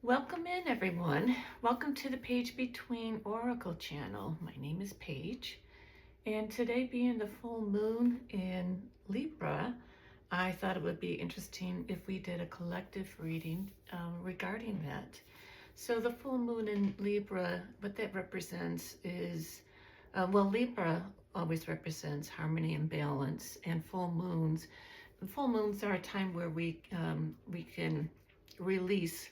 Welcome in, everyone. Welcome to the Page Between Oracle channel. My name is Paige, and today being the full moon in Libra, I thought it would be interesting if we did a collective reading regarding that. So the full moon in Libra, what that represents is, Libra always represents harmony and balance, and full moons are a time where we can release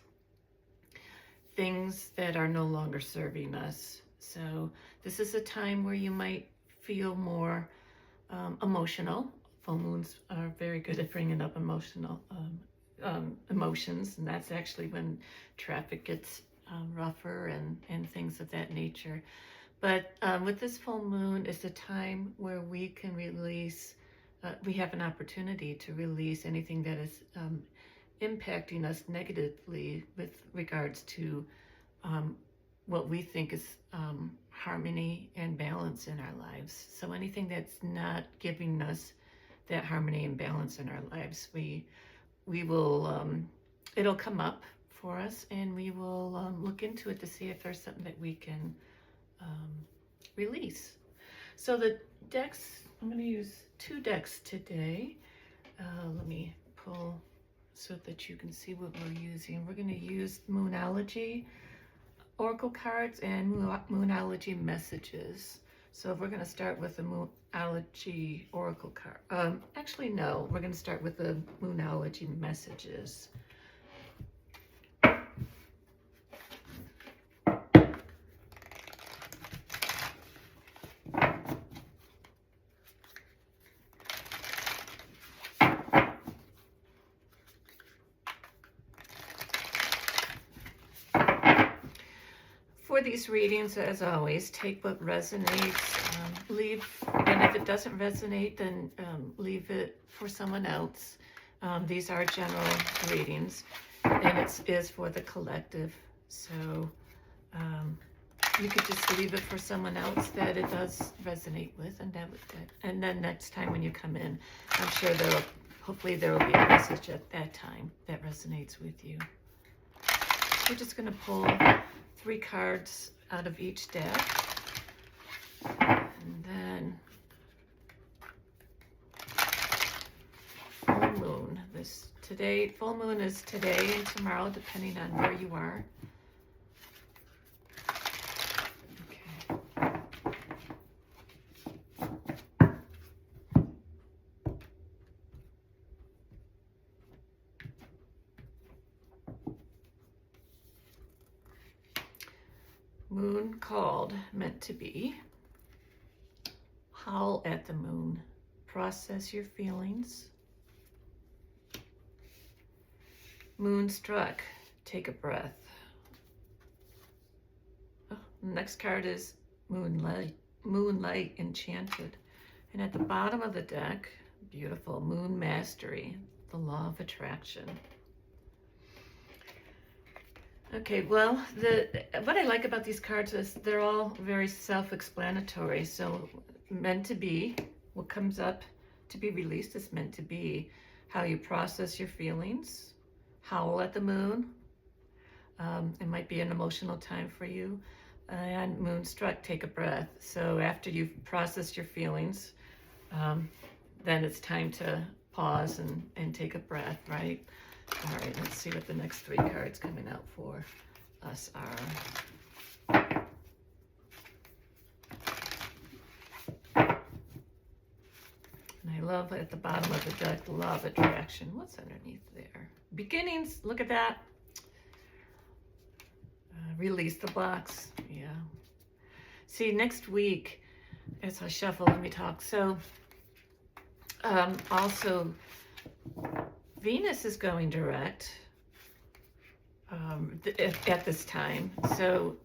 things that are no longer serving us. So this is a time where you might feel more emotional. Full moons are very good at bringing up emotions, and that's actually when traffic gets rougher and things of that nature. But with this full moon, it's a time where we can release, we have an opportunity to release anything that is impacting us negatively with regards to what we think is harmony and balance in our lives. So anything that's not giving us that harmony and balance in our lives, we will, it'll come up for us, and we will look into it to see if there's something that we can release. So the decks, I'm going to use 2 decks today. Let me pull so that you can see what we're using. We're going to use Moonology Oracle cards and Moonology messages. So we're going to start with the Moonology Oracle card. Actually, no, we're going to start with the Moonology messages. For these readings, as always, take what resonates, leave, and if it doesn't resonate, then leave it for someone else. These are general readings, and it is for the collective. So you could just leave it for someone else that it does resonate with, and then next time when you come in, I'm sure hopefully there will be a message at that time that resonates with you. We're just going to pull 3 cards out of each deck, and then full moon. Full moon is today and tomorrow, depending on where you are. Okay. Moon called, meant to be. Howl at the moon. Process your feelings. Moonstruck. Take a breath. Oh, next card is Moonlight. Moonlight Enchanted. And at the bottom of the deck, beautiful, Moon Mastery. The Law of Attraction. Okay, well, what I like about these cards is they're all very self-explanatory. So meant to be, what comes up to be released is meant to be. How you process your feelings. Howl at the moon. It might be an emotional time for you. And Moonstruck, take a breath. So after you've processed your feelings, then it's time to pause and take a breath, right? All right, let's see what the next 3 cards coming out for us are. And I love at the bottom of the deck, the Law of Attraction. What's underneath there? Beginnings, look at that. Release the blocks, yeah. See, next week, as I shuffle, let me talk. So, also, Venus is going direct at this time. So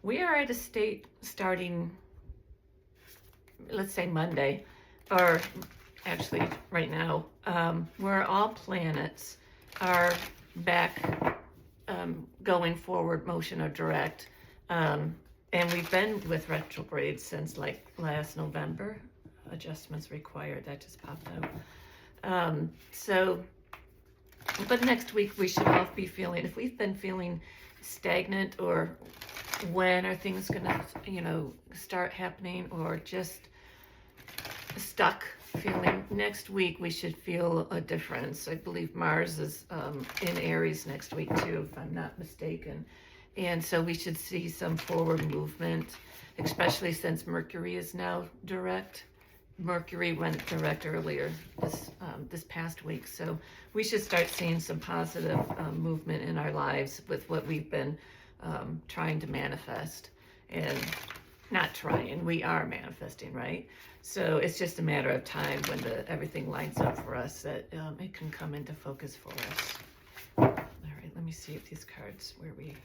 we are at a state starting, let's say Monday, or actually right now, where all planets are back going forward motion or direct. And we've been with retrograde since like last November. Adjustments required, that just popped out. But next week we should all be feeling, if we've been feeling stagnant, or when are things gonna, start happening, or just stuck feeling. Next week we should feel a difference. I believe Mars is in Aries next week too, if I'm not mistaken. And so we should see some forward movement, especially since Mercury is now direct. Mercury went direct earlier this past week, so we should start seeing some positive movement in our lives with what we've been trying to manifest. And not trying, we are manifesting, right? So it's just a matter of time when everything lines up for us that it can come into focus for us. All right, let me see if these cards, okay.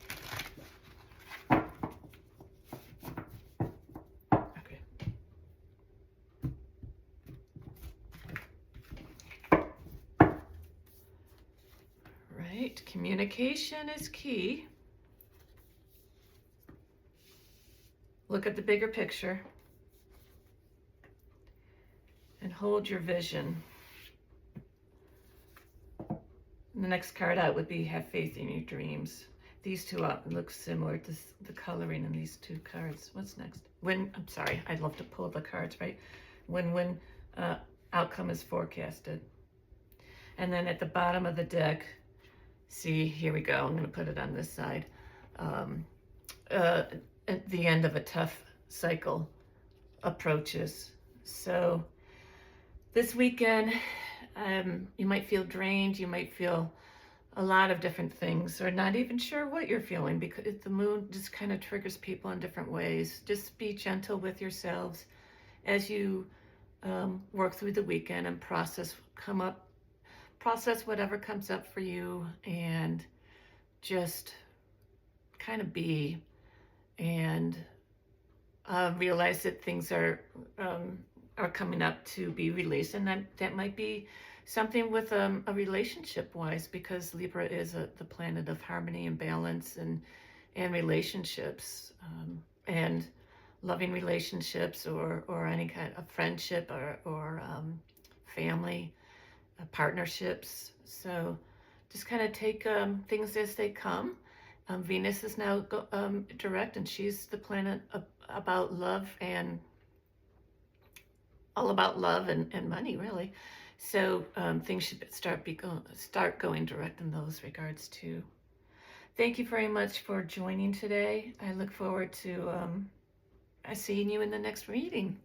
Right, communication is key. Look at the bigger picture and hold your vision. The next card out would be have faith in your dreams. These two look similar to the coloring in these two cards. What's next? I'm sorry, I'd love to pull the cards, right? When outcome is forecasted. And then at the bottom of the deck, see, here we go. I'm going to put it on this side. At the end of a tough cycle approaches. So this weekend, you might feel drained. You might feel a lot of different things, or not even sure what you're feeling, because the moon just kind of triggers people in different ways. Just be gentle with yourselves as you work through the weekend and process whatever comes up for you, and just kind of be, and realize that things are coming up to be released, and that might be something with a relationship wise, because Libra is the planet of harmony and balance and relationships, and loving relationships, or any kind of friendship, or family partnerships. So just kind of take things as they come. Venus is now direct, and she's the planet about love, and all about love and money, really. So things should start going direct in those regards too. Thank you very much for joining today. I look forward to seeing you in the next reading.